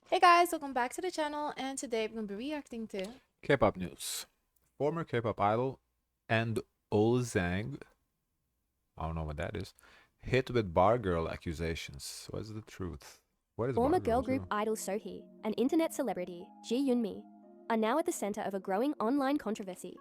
Hey guys, welcome back to the channel, and today we're going to be reacting to K-pop news. Former K-pop idol and Ozang, I don't know what that is, hit with bar girl accusations. What's the truth? What is Former bar girl girl group too? idol Sohee and internet celebrity Ji Yoonmi are now at the center of a growing online controversy,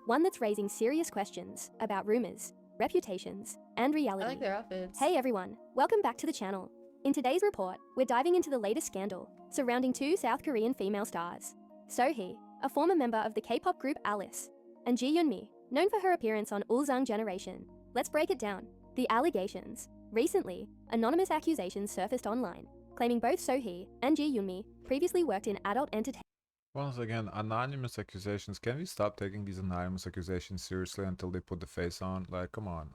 one that's raising serious questions about rumors, reputations, and I reality. like their outfits. Hey everyone, welcome back to the channel. In today's report, we're diving into the latest scandal surrounding two South Korean female stars, Sohee, a former member of the K-pop group Alice, and Ji Yoonmi, known for her appearance on Ulzang Generation. Let's break it down. The allegations. Recently, anonymous accusations surfaced online, claiming both Sohee and Ji Yoonmi previously worked in adult entertainment Once again, anonymous accusations. Can we stop taking these anonymous accusations seriously until they put the face on? Like, come on.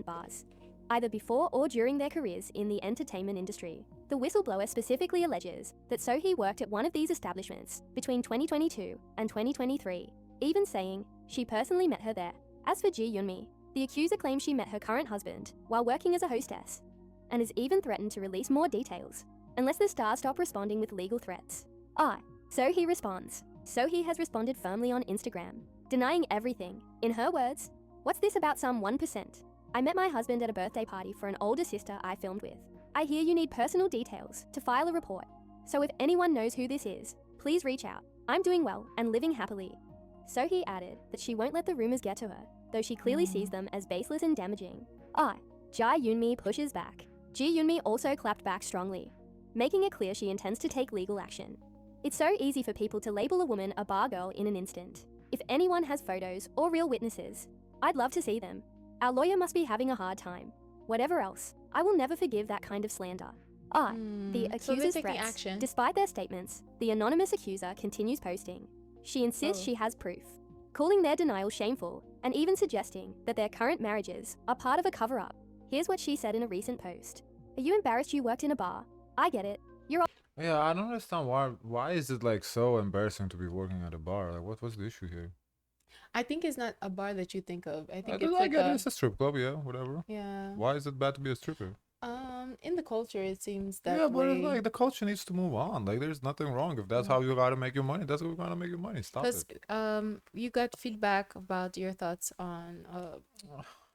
bars, either before or during their careers in the entertainment industry. The whistleblower specifically alleges that Sohee worked at one of these establishments between 2022 and 2023, even saying she personally met her there. As for Ji Yoonmi, the accuser claims she met her current husband while working as a hostess, and has even threatened to release more details unless the stars stop responding with legal threats. Sohee responds. Sohee has responded firmly on Instagram, denying everything. In her words, "What's this about some 1%? I met my husband at a birthday party for an older sister I filmed with. I hear you need personal details to file a report. So if anyone knows who this is, please reach out. I'm doing well and living happily." Sohee added that she won't let the rumors get to her, though she clearly sees them as baseless and damaging. Ji Yoonmi pushes back. Ji Yoonmi also clapped back strongly, making it clear she intends to take legal action. It's so easy for people to label a woman a bar girl in an instant. If anyone has photos or real witnesses, I'd love to see them. Our lawyer must be having a hard time. Whatever else, I will never forgive that kind of slander. The So they're accuser's taking threats. action. Despite their statements, the anonymous accuser continues posting. She insists Oh. she has proof, calling their denial shameful and even suggesting that their current marriages are part of a cover-up. Here's what she said in a recent post. "Are you embarrassed you worked in a bar? I get it. You're Yeah, I don't understand why is it like so embarrassing to be working at a bar? Like, what's the issue here? I think it's not a bar that you think of. I think I it's like like it. It's a strip club, yeah, whatever. yeah. Why is it bad to be a stripper? In the culture it seems Yeah, that but it's way. like the culture needs to move on. Like, there's nothing wrong if that's how you gotta make your money. That's how you gotta make your money. Stop Because it. you got feedback about your thoughts on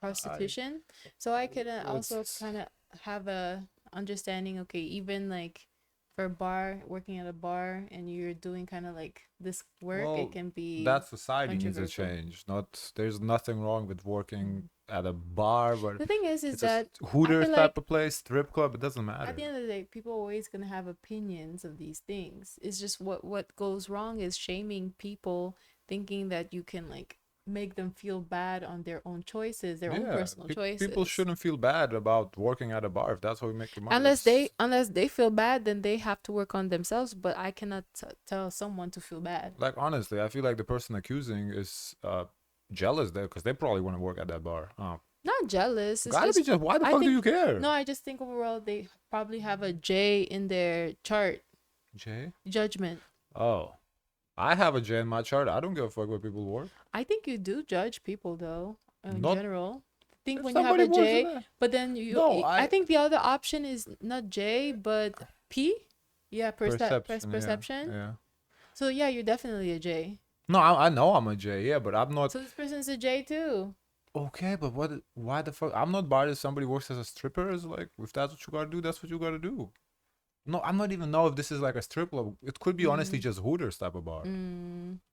prostitution, so I could also It's kind of have a understanding. Okay, even like for a bar, working at a bar, and you're doing kind of like this work, well, it can be that society needs a controversial. change. Not there's nothing wrong with working at a bar, but The thing is it's a that I Hooters feel type like of place, strip club. It doesn't at the matter. end of the day, people are always gonna have opinions of these things. It's just what goes wrong is shaming people, thinking that you can like make them feel bad on their own choices, their own Yeah, personal people choices. shouldn't feel bad about working at a bar if that's how you make your money. Unless It's they feel bad, then they have to work on themselves. But I cannot tell someone to feel bad. like honestly, I feel like the person accusing is jealous there because they probably want to work at that bar. Not jealous. It's Gotta be just just. Why the I fuck do think you care? no. I just think overall they probably have a J in their chart Jay? judgment. Oh, I have a J in my chart. I don't give a fuck where people work. I think you do judge people though, in Not general. I think if when you have somebody a works in J, there. but then No, I think the other option is not J, but P. Yeah, perception. Yeah, perception. yeah. So yeah, you're definitely a J. No, I know I'm a J. Yeah, but I'm not. So this person's a J too. Okay, but what? Why the fuck? I'm not biased. Somebody works as a stripper. Is like if that's what you gotta do, that's what you gotta do. No, I'm not even know if this is like a strip club. It could be honestly just Hooters type of bar.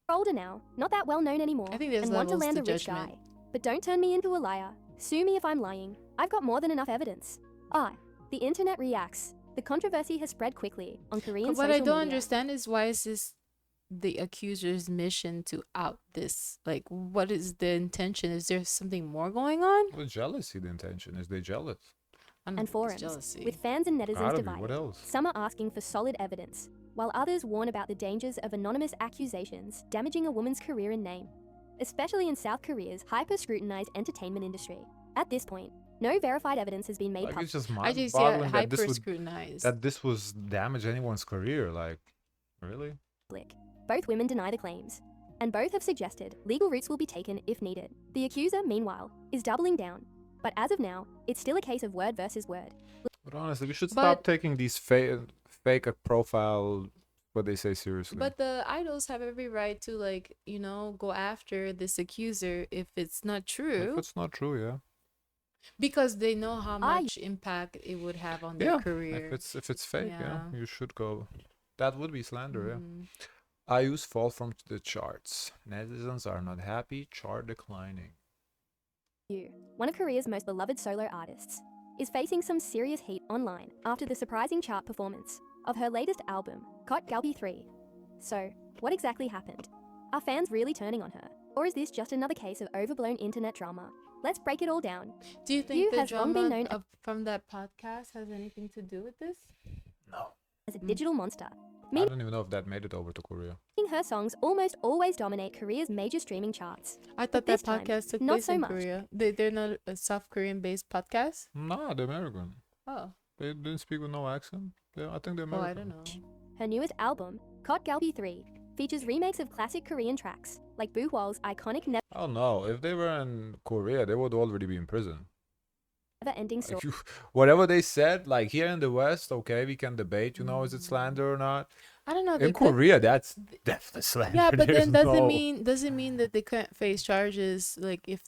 older now, not that well known anymore, I think there's and want to levels land to a rich judgment. guy. But don't turn me into a liar. Sue me if I'm lying. I've got more than enough evidence. The internet reacts. The controversy has spread quickly on Korean But what social I don't media. understand is why is this the accuser's mission to out this? Like, what is the intention? Is there something more going on? Well, jealousy. The intention is they jealous. I don't And think it's forums, jealousy. with fans and netizens Gotta be. What divided. else? Some are asking for solid evidence, while others warn about the dangers of anonymous accusations damaging a woman's career and name, especially in South Korea's hyper-scrutinized entertainment industry. At this point, no verified evidence has been made Like public. it's just I just see mind-boggling that this hyper would scrutinized. that this was damage anyone's career. Like, really? Both women deny the claims, and both have suggested legal routes will be taken if needed. The accuser, meanwhile, is doubling down, but as of now, it's still a case of word versus word. But honestly, we should But stop taking these fake a profile, what they say seriously. But the idols have every right to, like, you know, go after this accuser if it's not If true, it's not true, yeah. because they know how I- much impact it would have on their Yeah. career. If it's fake, yeah, Yeah. you should go. That would be slander, yeah. Mhm. IU's fall from the charts. Netizens are not happy, chart declining. IU, one of Korea's most beloved solo artists, is facing some serious heat online after the surprising chart performance of her latest album, Kpop 3. So, what exactly happened? Are fans really turning on her? Or is this just another case of overblown internet drama? Let's break it all down. Do you think IU the has long been drama known from that podcast has anything to do with this? No. as a digital monster, I don't even know if that made it over to Korea. meaning her songs almost always dominate Korea's major streaming charts. I But thought this that time, podcast took not place so in much. Korea. They're not a South Korean based podcast. Nah, they're American. Oh, They didn't speak with no accent. I think they're oh, American. I don't know. Her newest album, Kpop 3, features remakes of classic Korean tracks, like Boo Hwal's iconic Oh no, if they were in Korea, they would already be in prison. never-ending story. Like whatever they said, like here in the West, okay, we can debate, you know, is it slander or not? I don't know. In Korea, that's definitely slander. Yeah, but There's then no- doesn't mean that they couldn't face charges, like if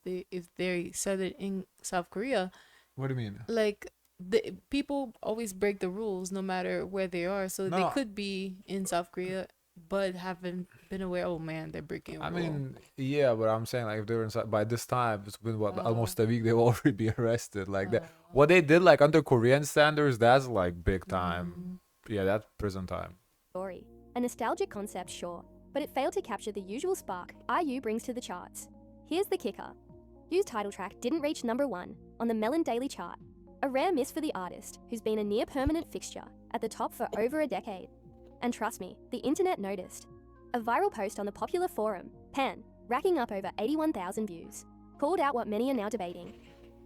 they said it in South Korea. What do you mean? Like the people always break the rules no matter where they are, so they No. could be in South Korea but haven't been aware. Oh man, they're breaking a I rule. mean, yeah, but I'm saying like if they were inside by this time, it's been what Oh. almost a week. They will already be arrested. Like that. Oh. What they did, like under Korean standards, that's like big time. Mm. Yeah, that's prison time. Story. A nostalgic concept, sure, but it failed to capture the usual spark IU brings to the charts. Here's the kicker. IU's title track didn't reach number 1 on the Melon Daily chart, a rare miss for the artist who's been a near-permanent fixture at the top for over a decade. And trust me, the internet noticed. A viral post on the popular forum, Pan, racking up over 81,000 views, called out what many are now debating.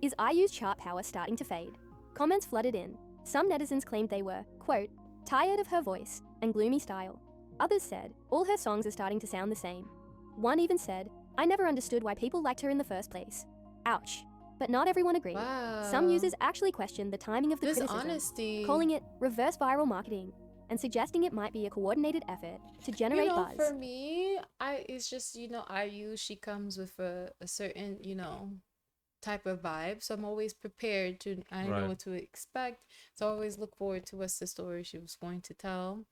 Is IU's chart power starting to fade? Comments flooded in. Some netizens claimed they were, quote, tired of her voice and gloomy style. Others said, all her songs are starting to sound the same. One even said, I never understood why people liked her in the first place. Ouch. But not everyone agreed. Wow. Some users actually questioned the timing of the This criticism, honesty, calling it reverse viral marketing and suggesting it might be a coordinated effort to generate you know, buzz. for me, it's just, you know, IU, she comes with a certain, you know, type of vibe, so I'm always prepared to, I know Right. what to expect, so I always look forward to what's the story she was going to tell.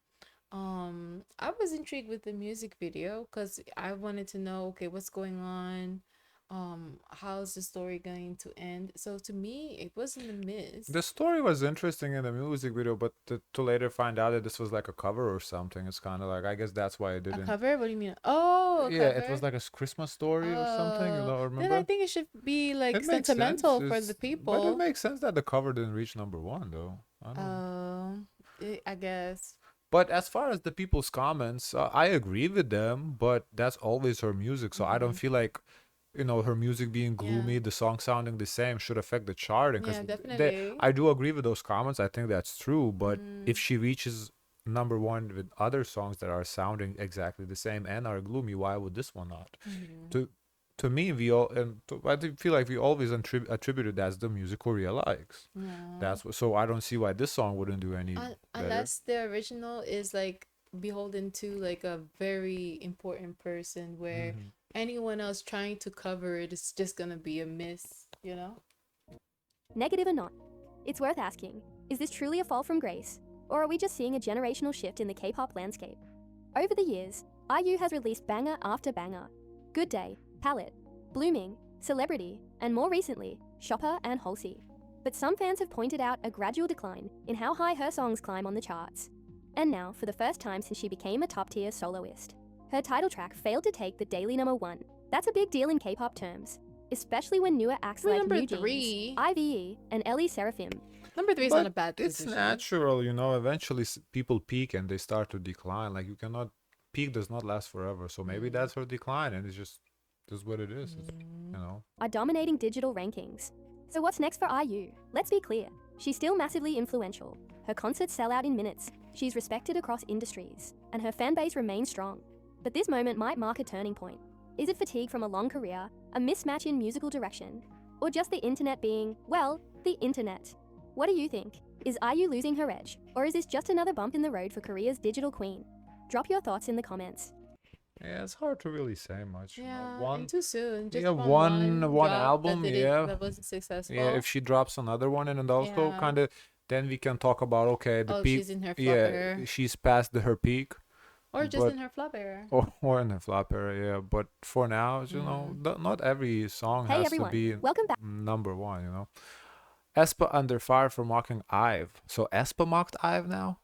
I was intrigued with the music video because I wanted to know, okay, what's going on, how's the story going to end. So to me, it wasn't a miss. The story was interesting in the music video, but to later find out that this was like a cover or something, it's kind of like, I guess that's why it A didn't. cover? What do you mean? Oh, a Yeah, cover? it was like a Christmas story or something, you know, Oh, remember? then I think it should be like It makes sentimental sense, for it's- the But it people. makes sense that the cover didn't reach number 1, though. I don't know. I guess. But as far as the people's comments, I agree with them, but that's always her music. So I don't Mhm. feel like, you know, her music being gloomy, the song sounding the same should affect the charting. Yeah, Because definitely. I do agree with those comments. I think that's true. But if Mm. she reaches number 1 with other songs that are sounding exactly the same and are gloomy, why would this one not? Mhm. To me, we all I feel like we always attributed that's the music Korea likes. Yeah. That's what. So I don't see why this song wouldn't do any better. Unless the original is like beholden to like a very important person where Mhm. anyone else trying to cover it is just gonna be a miss, you know? Negative or not, it's worth asking, is this truly a fall from grace? Or are we just seeing a generational shift in the K-pop landscape? Over the years, IU has released banger after banger. Good Day, Palette, Blooming, Celebrity, and more recently, Shopper and Halsey. But some fans have pointed out a gradual decline in how high her songs climb on the charts. And now, for the first time since she became a top-tier soloist, her title track failed to take the daily number 1. That's a big deal in K-pop terms, especially when newer acts We're like number New 3. Jeans, IVE, and Ellie Seraphim Number 3 is But not a bad it's position. natural, you know. Eventually, people peak and they start to decline. Like you cannot peak does not last forever. So maybe that's her decline, and it's just what it is. It's, you know. are dominating digital rankings. So what's next for IU? Let's be clear, she's still massively influential. Her concerts sell out in minutes, she's respected across industries, and her fan base remains strong. But this moment might mark a turning point. Is it fatigue from a long career, a mismatch in musical direction, or just the internet being, well, the internet? What do you think? Is IU losing her edge, or is this just another bump in the road for Korea's digital queen? Drop your thoughts in the comments. Yeah, it's hard to really say much. Yeah, One, and too soon. Just yeah, from one drop album, that wasn't successful. yeah. If she drops another one, and also Yeah. kind of, then we can talk about okay, the Oh, peak. she's in her flop Yeah, era. she's past her peak, Or just but in her flop era. or in the flop era, yeah. But for now, you know, not every song Hey has everyone, to be welcome back. number one. You know, aespa under fire for mocking IVE. So aespa mocked IVE now.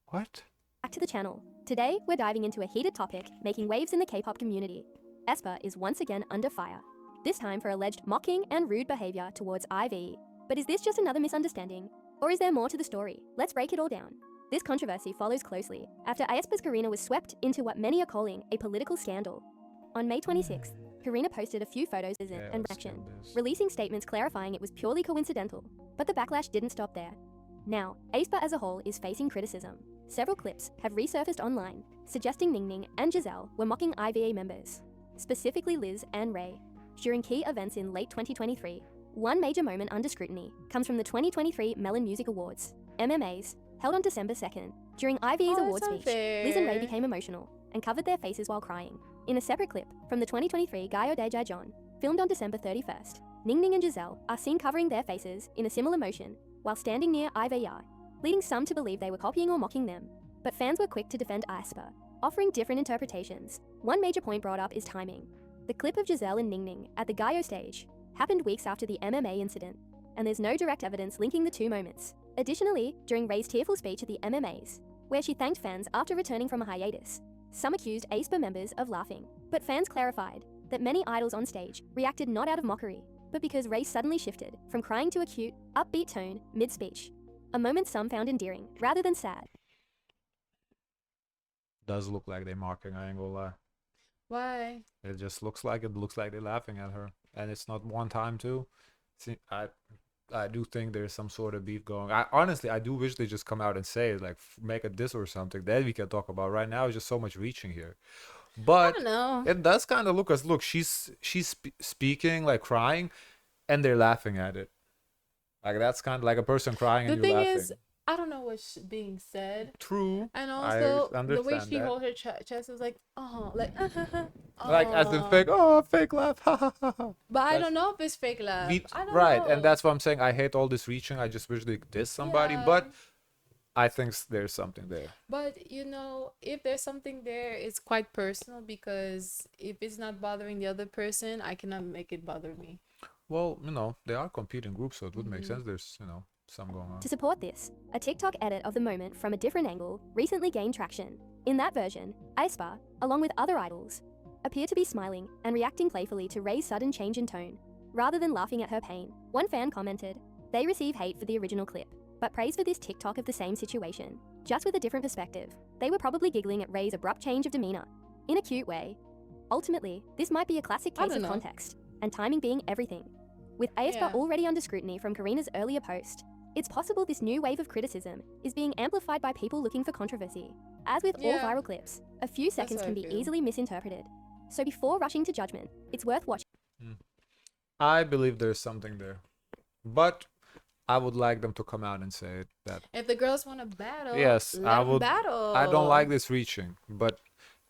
What? Back to the channel. Today, we're diving into a heated topic making waves in the K-pop community. aespa is once again under fire, this time for alleged mocking and rude behavior towards IVE. But is this just another misunderstanding? Or is there more to the story? Let's break it all down. This controversy follows closely after aespa's Karina was swept into what many are calling a political scandal. On May 26th, Karina posted a few photos and reaction, releasing statements clarifying it was purely coincidental. But the backlash didn't stop there. Now, aespa as a whole is facing criticism. Several clips have resurfaced online, suggesting Ningning and Giselle were mocking IVE members, specifically Liz and Ray, during key events in late 2023. One major moment under scrutiny comes from the 2023 Melon Music Awards, MMAs, held on December 2nd. During IVE's award speech, Liz and Ray became emotional and covered their faces while crying. In a separate clip from the 2023 Gayo Daejaejeon, filmed on December 31st, Ningning and Giselle are seen covering their faces in a similar motion while standing near IVE, leading some to believe they were copying or mocking them. But fans were quick to defend aespa, offering different interpretations. One major point brought up is timing. The clip of Giselle and Ningning at the Gayo stage happened weeks after the MMA incident, and there's no direct evidence linking the two moments. Additionally, during Ray's tearful speech at the MMAs, where she thanked fans after returning from a hiatus, some accused aespa members of laughing. But fans clarified that many idols on stage reacted not out of mockery, but because Ray suddenly shifted from crying to a cute, upbeat tone mid-speech, a moment some found endearing rather than sad. Does look like they're mocking, I ain't gonna lie. Why? It just looks like they're laughing at her, and it's not one time too. See, I do think there's some sort of beef going. I do wish they just come out and say it, like make a diss or something. Then we can talk about. Right now, it's just so much reaching here. I But don't know. it does kind of look as she's speaking like crying, and they're laughing at it. Like that's kind of like a person crying The and you're thing laughing. is, I don't know what's being said. True. And I also, the way understand she that. holds her chest is like, like, Like as in fake, fake laugh, ha ha ha ha. But I That's- don't know if it's fake laugh. I don't right, know. and that's what I'm saying. I hate all this reaching. I just wish they diss somebody, Yeah. but I think there's something there. But you know, if there's something there, it's quite personal because if it's not bothering the other person, I cannot make it bother me. Well, you know, they are competing groups, so it would make Mm-hmm. sense. There's, you know, some going on. To support this, a TikTok edit of the moment from a different angle recently gained traction. In that version, aespa, along with other idols, appear to be smiling and reacting playfully to Ray's sudden change in tone, rather than laughing at her pain. One fan commented, "They receive hate for the original clip, but praise for this TikTok of the same situation, just with a different perspective. They were probably giggling at Ray's abrupt change of demeanor, in a cute way. Ultimately, this might be a classic I case don't of know. context, and timing being everything. With aespa Yeah. already under scrutiny from Karina's earlier post, it's possible this new wave of criticism is being amplified by people looking for controversy. As with all Yeah. viral clips, a few seconds how can I be feel. easily misinterpreted. So before rushing to judgment, it's worth watching. I believe there's something there, but I would like them to come out and say it, that If the girls want to battle, yes, let I 'em would. battle. I don't like this reaching, but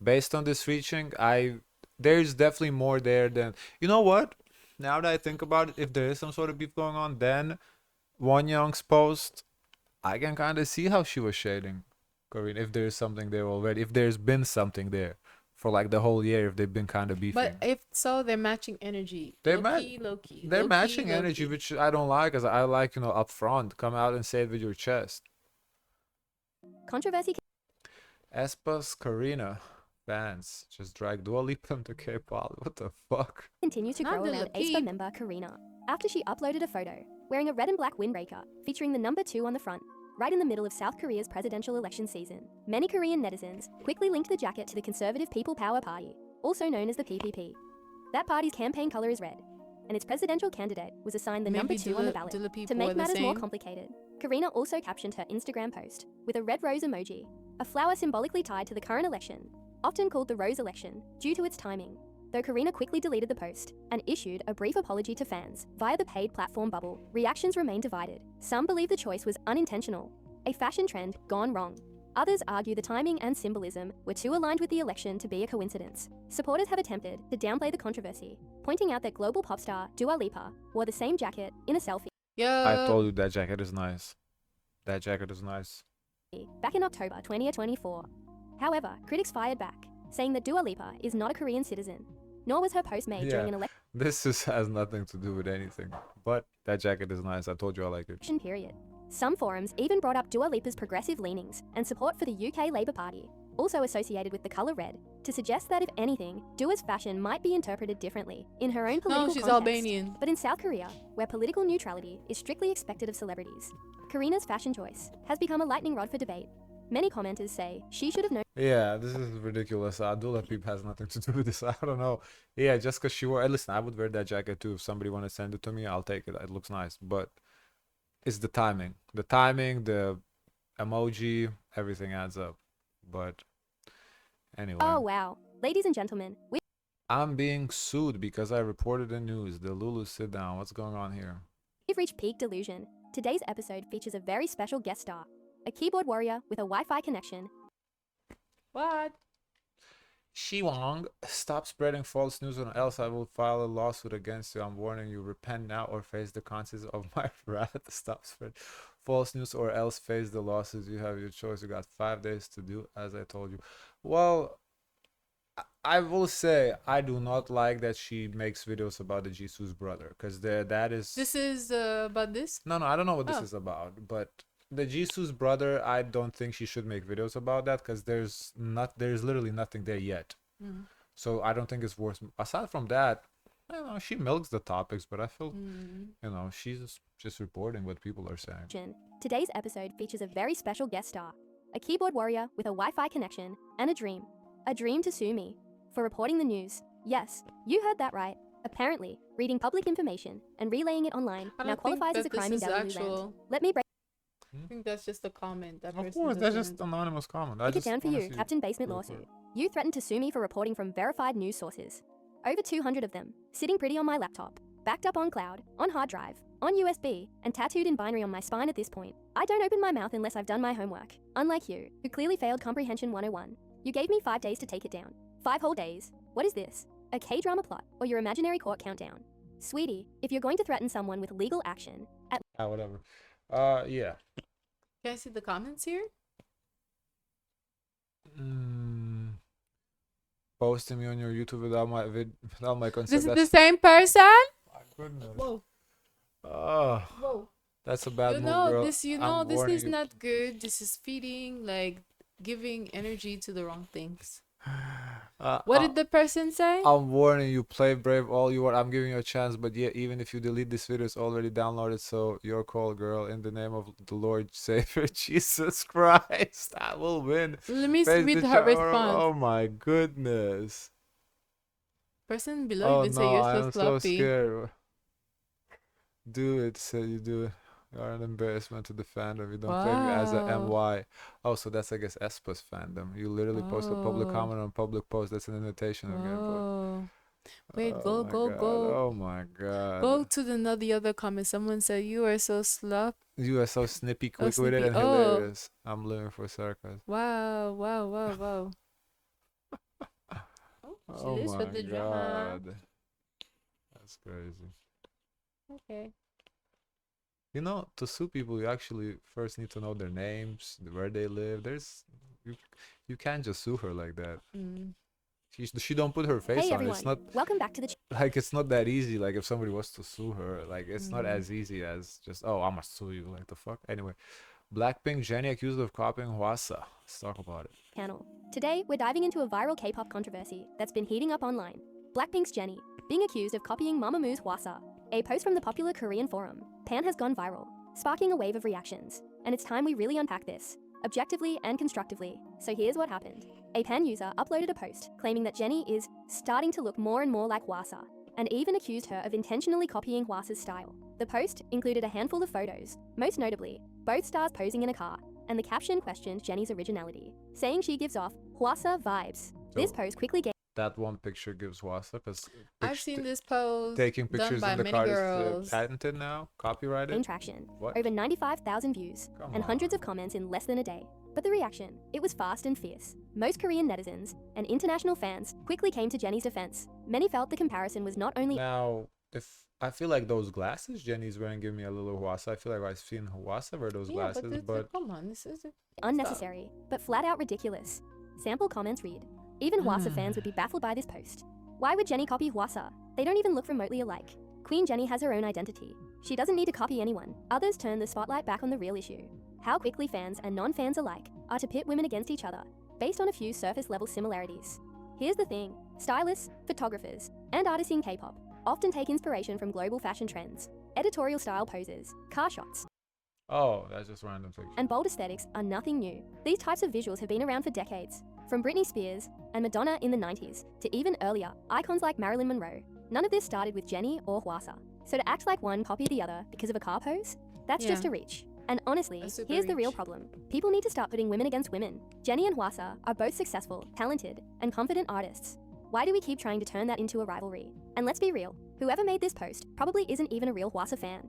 based on this reaching, there's definitely more there than you know what. Now that I think about it, if there is some sort of beef going on, then Won Young's post, I can kind of see how she was shading Karina. If there's something there already, if there's been something there for like the whole year, if they've been kind of beefing. But if so, they're matching energy. They're Low key. They're low-key, matching low-key. energy, which I don't like, because I like, you know, up front, come out and say it with your chest. Controversy aespa's Karina fans just drag Dua Lipa into K-pop. What the fuck? continues to Not grow the around low-key. aespa member Karina after she uploaded a photo wearing a red and black windbreaker featuring the number 2 on the front, right in the middle of South Korea's presidential election season. Many Korean netizens quickly linked the jacket to the Conservative People Power Party, also known as the PPP. That party's campaign color is red, and its presidential candidate was assigned the number Maybe 2 on the do ballot. the To people make are the matters more same? complicated, Karina also captioned her Instagram post with a red rose emoji, a flower symbolically tied to the current election, often called the rose election due to its timing. though Karina quickly deleted the post and issued a brief apology to fans via the paid platform Bubble. Reactions remain divided. Some believe the choice was unintentional, a fashion trend gone wrong. Others argue the timing and symbolism were too aligned with the election to be a coincidence. Supporters have attempted to downplay the controversy, pointing out that global pop star Dua Lipa wore the same jacket in a selfie I Yeah. told you that jacket is nice. That jacket is nice. back in October 2024. However, critics fired back, saying that Dua Lipa is not a Korean citizen, nor was her post made during an This has nothing to do with anything. But that jacket is nice. I told you I like it. election period. Some forums even brought up Dua Lipa's progressive leanings and support for the UK Labour Party, also associated with the colour red, to suggest that if anything, Dua's fashion might be interpreted differently in her own political No, she's context. Albanian. But in South Korea, where political neutrality is strictly expected of celebrities, Karina's fashion choice has become a lightning rod for debate. Many commenters say she should have known Yeah, this is ridiculous. Dula Peep has nothing to do with this. I don't know. Yeah, just because she wore. Listen, I would wear that jacket too. If somebody want to send it to me, I'll take it. It looks nice. But it's the timing. The timing, the emoji, everything adds up. But anyway. Oh wow. Ladies and gentlemen, I'm being sued because I reported the news. The Lulu, sit down. What's going on here? we've reached peak delusion. Today's episode features a very special guest star, a keyboard warrior with a Wi-Fi connection. What? Shiwang, stop spreading false news or else I will file a lawsuit against you. I'm warning you, repent now or face the consequences of my wrath. Stop spreading false news or else face the lawsuits. You have your choice. You got 5 days to do as I told you. Well, I will say I do not like that she makes videos about the Jisoo's brother, because that is This is about this? no, I don't know what this Oh. is about, but the Jisoo's brother, I don't think she should make videos about that, because there's literally nothing there yet. Mm. So I don't think it's worth. Aside from that, you know, she milks the topics, but I feel, you know, she's just reporting what people are saying. Today's episode features a very special guest star, a keyboard warrior with a Wi-Fi connection and a dream to sue me for reporting the news. Yes, you heard that right. Apparently, reading public information and relaying it online I now don't think qualifies as a that this crime in is Delaware actual. land. Let me break I think that's just a comment. That Of person course, that's doesn't- just anonymous comment. it down for wanna you, see Captain Basement the lawsuit. report. You threatened to sue me for reporting from verified news sources. Over 200 of them, sitting pretty on my laptop, backed up on cloud, on hard drive, on USB, and tattooed in binary on my spine at this point. I don't open my mouth unless I've done my homework. Unlike you, who clearly failed Comprehension 101. You gave me 5 days to take it down. 5 whole days. What is this? A K-drama plot or your imaginary court countdown? Sweetie, if you're going to threaten someone with legal action, at Whatever. Yeah. Can I see the comments here? Posting me on your YouTube without my consent. This is the That's same person? my goodness. Whoa. Oh, Whoa. that's a bad You move, know, girl. this I'm this warning is you. not good. This is feeding, like giving energy to the wrong things. What did the person say? I'm warning you, play brave all you want. I'm giving you a chance, but yeah, even if you delete this video, it's already downloaded. So your call, girl. In the name of the Lord Savior Jesus Christ, I will win. Let me Face read the her charm. response. Oh my goodness. Person below Oh even say no, you're I so am so sloppy. scared. Do it, say you do it. You are an embarrassment to the fandom. You don't claim me as a Wow. MY. Oh, so that's, I guess, aespa's fandom. You literally post a public Oh. comment on public post. That's an invitation again. Oh. Wait, Oh go, my go, God. go. Oh my God. Go to the other comment. Someone said you are so sloppy. You are so snippy, Oh, quick with it, snippy. and Oh. hilarious. I'm living for sarcasm. Wow, wow, wow, wow. Oh, Oh she lives my for the drama. God. That's crazy. Okay. You know, to sue people, you actually first need to know their names, where they live. You can't just sue her like that. Mm. She don't put her face hey on it. everyone, It's not welcome back to the like it's not that easy. Like if somebody was to sue her, like it's not Mm. as easy as just, oh, I'm gonna sue you. Like the fuck. Anyway, Blackpink Jennie accused of copying Hwasa. Let's talk about it. channel. Today, we're diving into a viral K-pop controversy that's been heating up online. Blackpink's Jennie, being accused of copying Mamamoo's Hwasa. A post from the popular Korean forum, Pan has gone viral, sparking a wave of reactions. And it's time we really unpack this, objectively and constructively. So here's what happened. A Pan user uploaded a post claiming that Jennie is starting to look more and more like Hwasa, and even accused her of intentionally copying Hwasa's style. The post included a handful of photos, most notably, both stars posing in a car, and the caption questioned Jennie's originality, saying she gives off Hwasa vibes. This post quickly gained that one picture gives Hwasa because I've seen this pose taking done pictures by in the many car is girls. patented now, copyrighted. traction, What? over 95,000 views, Come and hundreds on. of comments in less than a day. But the reaction, it was fast and fierce. Most Korean netizens and international fans quickly came to Jennie's defense. Many felt the comparison was not only Now, if I feel like those glasses Jennie's wearing give me a little Hwasa. I feel like I've seen Hwasa wear those Yeah, glasses, but but come on, this is unnecessary, but flat out ridiculous. Sample comments read, even Hwasa fans would be baffled by this post. Why would Jennie copy Hwasa? They don't even look remotely alike. Queen Jennie has her own identity. She doesn't need to copy anyone. Others turn the spotlight back on the real issue. How quickly fans and non-fans alike are to pit women against each other, based on a few surface-level similarities. Here's the thing, stylists, photographers, and artists in K-pop often take inspiration from global fashion trends, editorial style poses, car shots, oh, that's just random picture. and bold aesthetics are nothing new. These types of visuals have been around for decades, from Britney Spears and Madonna in the 90s to even earlier, icons like Marilyn Monroe. None of this started with Jennie or Hwasa. So to act like one copied the other because of a car pose, that's just Yeah. a reach. And honestly, A super here's the real reach. problem. People need to start putting women against women. Jennie and Hwasa are both successful, talented, and confident artists. Why do we keep trying to turn that into a rivalry? And let's be real, whoever made this post probably isn't even a real Hwasa fan.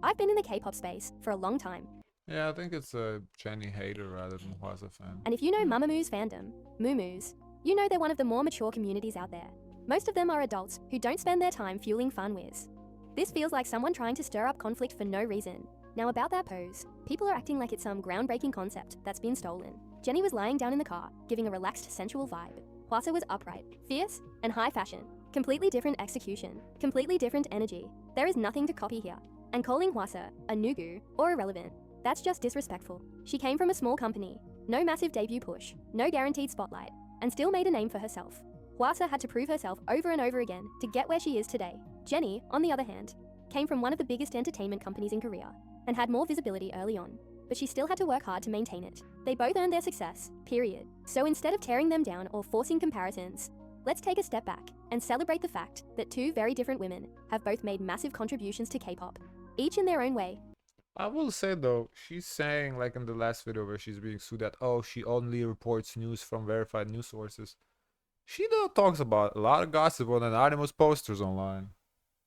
I've been in the K-pop space for a long time, Yeah, I think it's a Jennie hater rather than Hwasa fan. and if you know Mamamoo's fandom, Moomoo's, you know they're one of the more mature communities out there. Most of them are adults who don't spend their time fueling fun whiz. This feels like someone trying to stir up conflict for no reason. Now about that pose, people are acting like it's some groundbreaking concept that's been stolen. Jennie was lying down in the car, giving a relaxed, sensual vibe. Hwasa was upright, fierce, and high fashion. Completely different execution, completely different energy. There is nothing to copy here. And calling Hwasa a nugu or irrelevant, that's just disrespectful. She came from a small company, no massive debut push, no guaranteed spotlight, and still made a name for herself. Hwasa had to prove herself over and over again to get where she is today. Jennie, on the other hand, came from one of the biggest entertainment companies in Korea and had more visibility early on, but she still had to work hard to maintain it. They both earned their success, period. So instead of tearing them down or forcing comparisons, let's take a step back and celebrate the fact that two very different women have both made massive contributions to K-pop, each in their own way. I will say though, she's saying like in the last video where she's being sued that she only reports news from verified news sources. She though talks about a lot of gossip on anonymous posters online.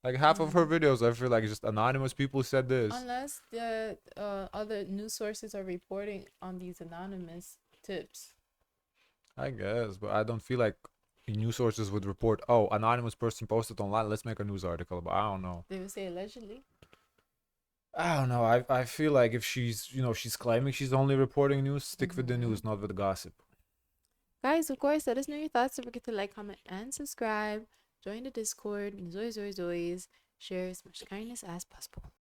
Like half of her videos, I feel like just anonymous people said this. Unless the other news sources are reporting on these anonymous tips. I guess, but I don't feel like news sources would report, oh, anonymous person posted online, let's make a news article. But I don't know. They would say allegedly. I don't know. I feel like if she's she's claiming she's only reporting news, stick with the news, not with the gossip. Guys, of course, let us know your thoughts. Don't forget to like, comment, and subscribe. Join the Discord. And always, share as much kindness as possible.